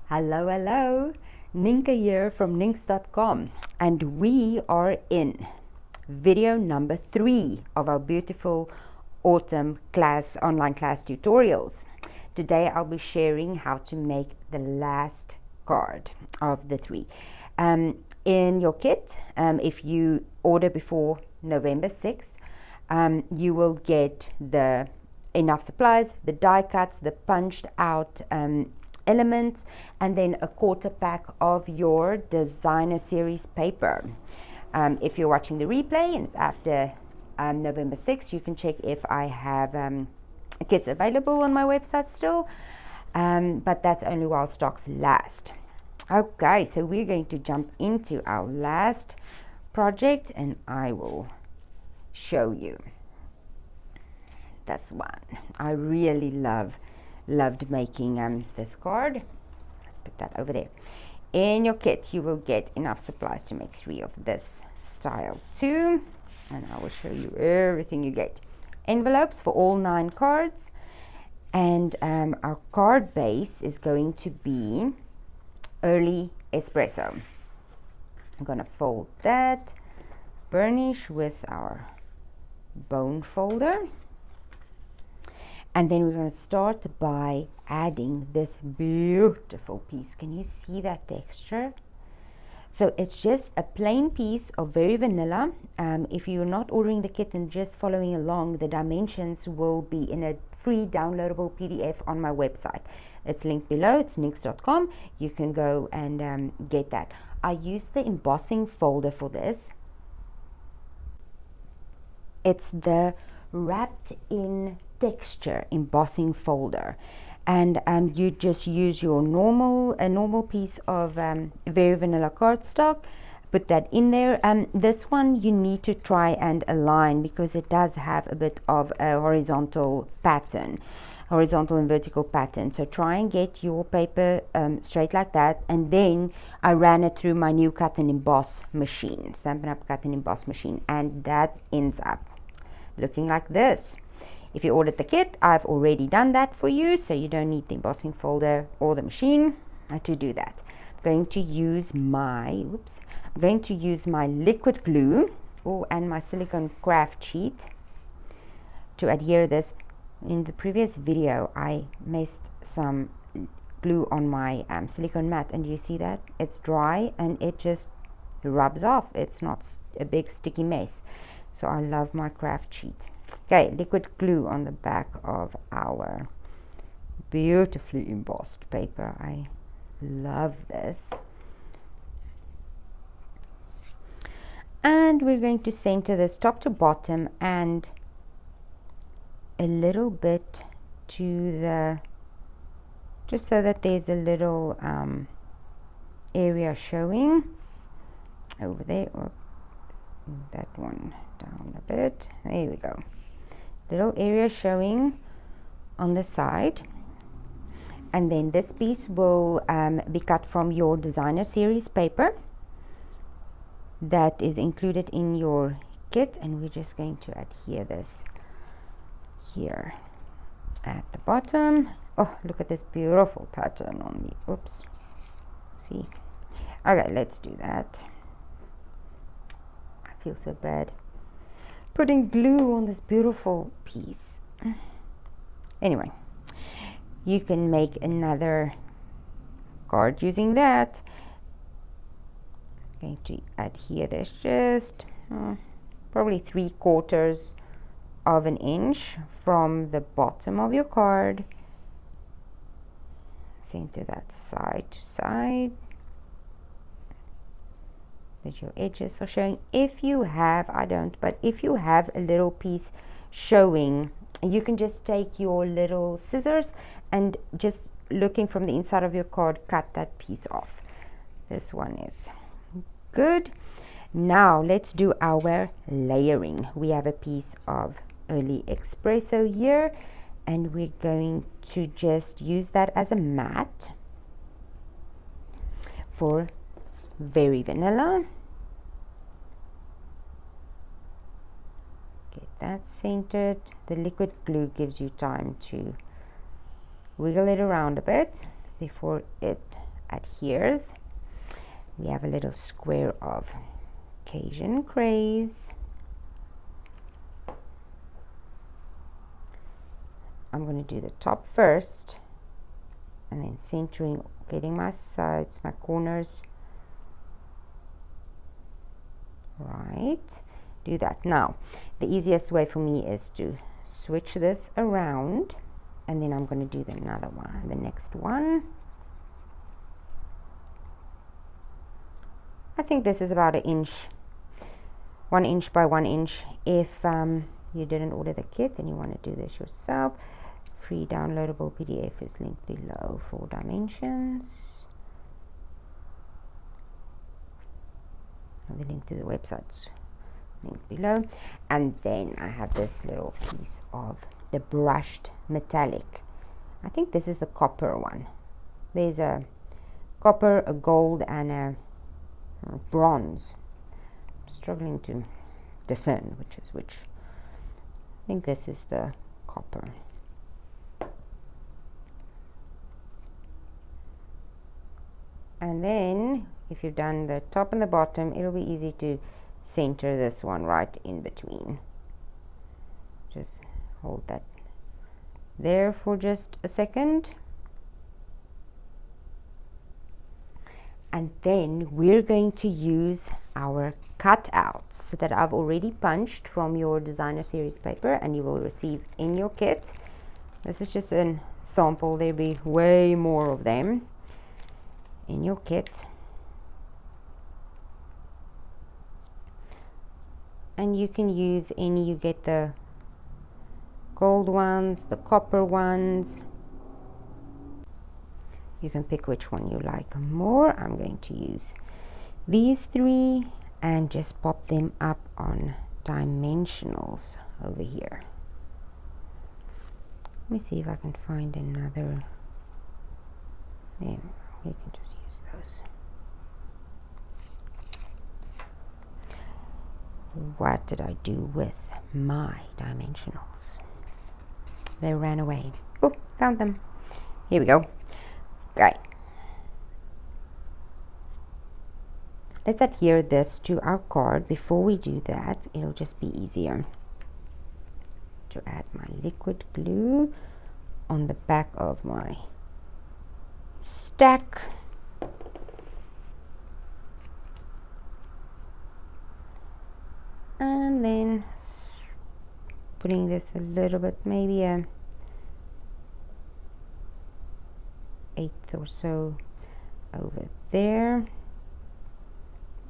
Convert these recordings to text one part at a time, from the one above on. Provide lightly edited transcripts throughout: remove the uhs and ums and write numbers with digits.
Hello, hello. Nienke here from Ninks.com, and we are in video number 3 of our beautiful autumn online class tutorials. Today I'll be sharing how to make the last card of the 3. In your kit, if you order before November 6th, you will get the enough supplies, the die cuts, the punched out elements, and then a quarter pack of your designer series paper. If you're watching the replay and it's after November 6th, you can check if I have kits available on my website still, but that's only while stocks last. Okay, so we're going to jump into our last project and I will show you this one. I really loved making this card. Let's put that over there. In your kit you will get enough supplies to make 3 of this style too, and I will show you everything you get. Envelopes for all 9 cards, and our card base is going to be early espresso. I'm gonna fold that, burnish with our bone folder, and then we're going to start by adding this beautiful piece. Can you see that texture? So it's just a plain piece of very vanilla. If you're not ordering the kit and just following along, the dimensions will be in a free downloadable PDF on my website. It's linked below. It's Ninks.com. You can go and get that. I used the embossing folder for this. It's the wrapped in texture embossing folder, and you just use your normal piece of very vanilla cardstock, put that in there. This one you need to try and align because it does have a bit of a horizontal and vertical pattern, so try and get your paper straight like that. And then I ran it through my new cut and emboss machine, Stampin Up cut and emboss machine, and that ends up looking like this. If you ordered the kit, I've already done that for you, so you don't need the embossing folder or the machine to do that. I'm going to use my liquid glue and my silicone craft sheet to adhere this. In the previous video, I messed some glue on my silicone mat, and you see that? It's dry and it just rubs off. It's not a big sticky mess. So I love my craft sheet. Okay, liquid glue on the back of our beautifully embossed paper. I love this. And we're going to center this top to bottom and a little bit to the, just so that there's a little area showing over there, or that one down a bit. There we go. Little area showing on the side, and then this piece will be cut from your designer series paper that is included in your kit, and we're just going to adhere this here at the bottom. Oh, look at this beautiful pattern on the, oops, see. Okay, let's do that. I feel so bad putting glue on this beautiful piece. Anyway, you can make another card using that. I'm going to adhere this just probably 3/4 of an inch from the bottom of your card. Center that side to side, that your edges are showing. If you have, I don't, but if you have a little piece showing, you can just take your little scissors and just looking from the inside of your card, cut that piece off. This one is good. Now let's do our layering. We have a piece of early espresso here, and we're going to just use that as a mat for very vanilla. Get that centered. The liquid glue gives you time to wiggle it around a bit before it adheres. We have a little square of Cajun Craze. I'm going to do the top first and then centering, getting my sides, my corners right. Do that. Now the easiest way for me is to switch this around, and then I'm going to do another one, the next one. I think this is about 1 inch by 1 inch. If you didn't order the kit and you want to do this yourself, free downloadable PDF is linked below for dimensions. The link to the website's linked below. And then I have this little piece of the brushed metallic. I think this is the copper one. There's a copper, a gold, and a bronze. I'm struggling to discern which is which. I think this is the copper. And then if you've done the top and the bottom, it'll be easy to center this one right in between. Just hold that there for just a second. And then we're going to use our cutouts that I've already punched from your designer series paper, and you will receive in your kit. This is just a sample. There'll be way more of them in your kit. And you can use any, you get the gold ones, the copper ones. You can pick which one you like more. I'm going to use these 3 and just pop them up on dimensionals over here. Let me see if I can find another. There, we can just use those. What did I do with my dimensionals? They ran away. Oh, found them. Here we go. Okay. Let's adhere this to our card. Before we do that, it'll just be easier to add my liquid glue on the back of my stack. And then putting this a little bit, maybe a 1/8 or so over there.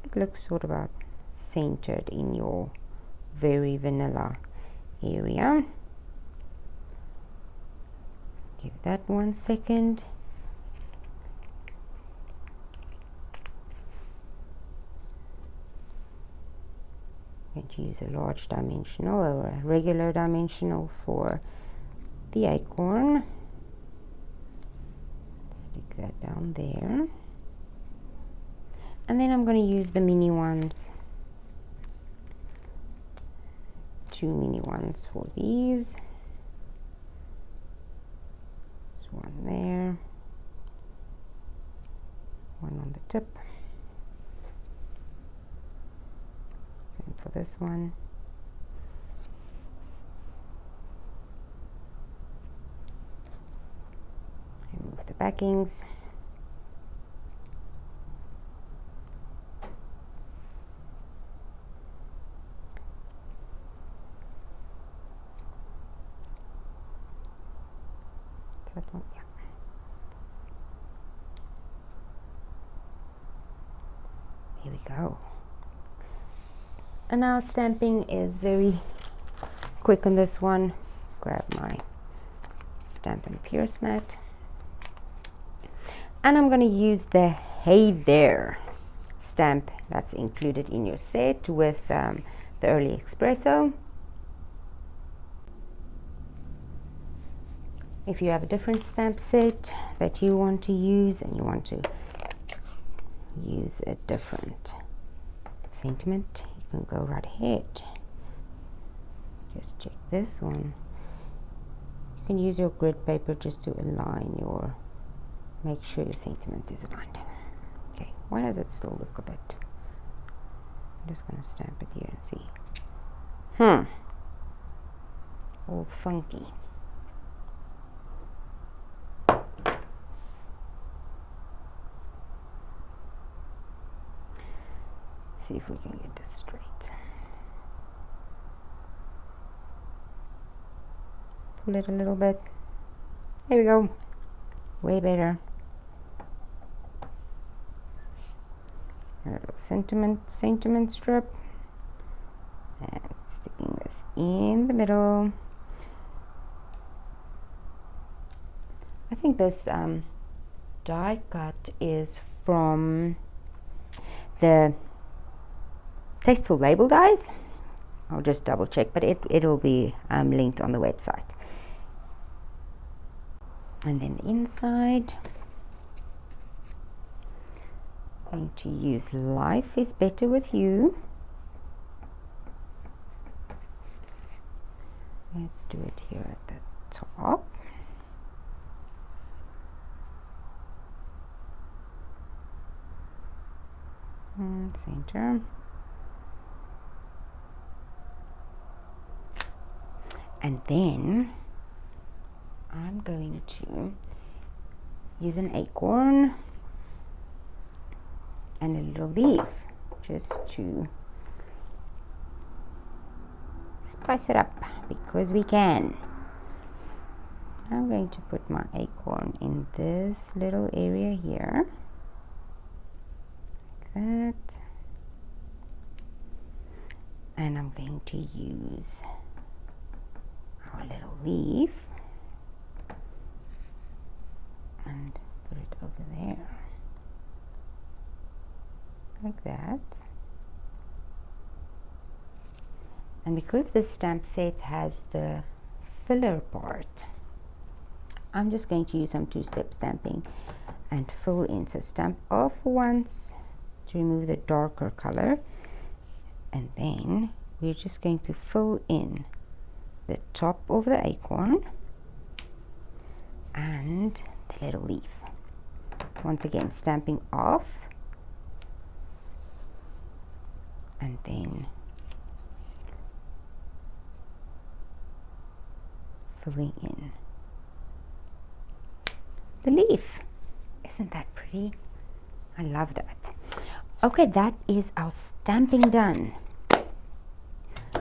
It looks sort of about centered in your very vanilla area. Give that 1 second. I'm going to use a large dimensional or a regular dimensional for the acorn. Stick that down there. And then I'm going to use the mini ones. 2 mini ones for these. There's one there. One on the tip. Same for this one. Remove the backings. That one, yeah. Here we go. And now stamping is very quick on this one. Grab my Stampin' Pierce mat. And I'm going to use the Hey There stamp that's included in your set with the Early Espresso. If you have a different stamp set that you want to use and you want to use a different sentiment, you can go right ahead. Just check this one. You can use your grid paper just to align your make sure your sentiment is aligned. Okay, why does it still look a bit? I'm just going to stamp it here and see. All funky. See if we can get this straight. Pull it a little bit. There we go. Way better. A little sentiment strip. And sticking this in the middle. I think this die cut is from the Tasteful Label dies. I'll just double check, but it'll be linked on the website. And then the inside, I'm going to use Life is Better with You. Let's do it here at the top. Center. And then I'm going to use an acorn and a little leaf just to spice it up, because we can. I'm going to put my acorn in this little area here, like that, and I'm going to use our little leaf and put it over there like that. And because this stamp set has the filler part, I'm just going to use some two-step stamping and fill in. So stamp off once to remove the darker color, and then we're just going to fill in the top of the acorn and the little leaf. Once again, stamping off and then filling in the leaf. Isn't that pretty? I love that. Okay, that is our stamping done.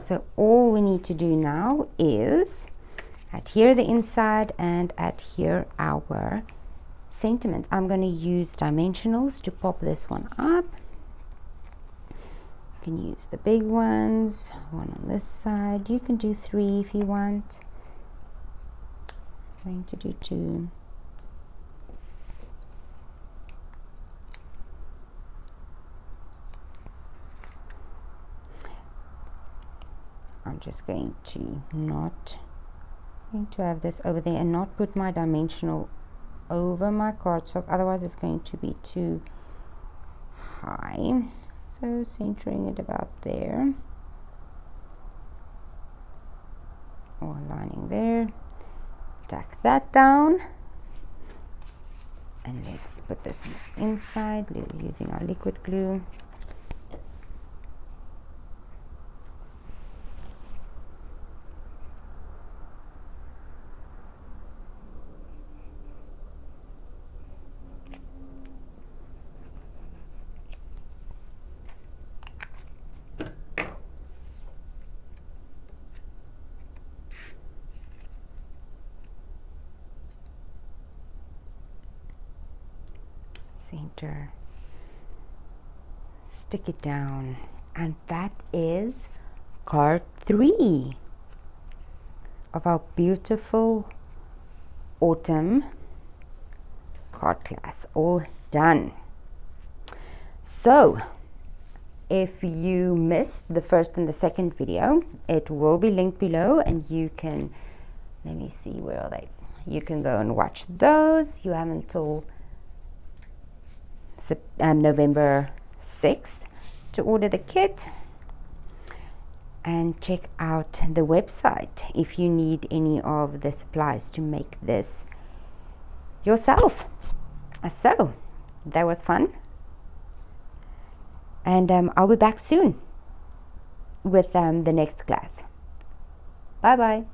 So all we need to do now is adhere the inside and adhere our sentiment. I'm going to use dimensionals to pop this one up. You can use the big ones, one on this side. You can do 3 if you want. I'm going to do 2. I'm just going to have this over there and not put my dimensional over my cardstock, otherwise it's going to be too high. So centering it about there, or lining there. Tack that down, and let's put this inside using our liquid glue. Center, stick it down, and that is card 3 of our beautiful autumn card class, all done. So if you missed the first and the second video, it will be linked below, and you can, let me see, where are they? You can go and watch those. You have until November 6th to order the kit, and check out the website if you need any of the supplies to make this yourself. So that was fun, and I'll be back soon with the next class. Bye bye.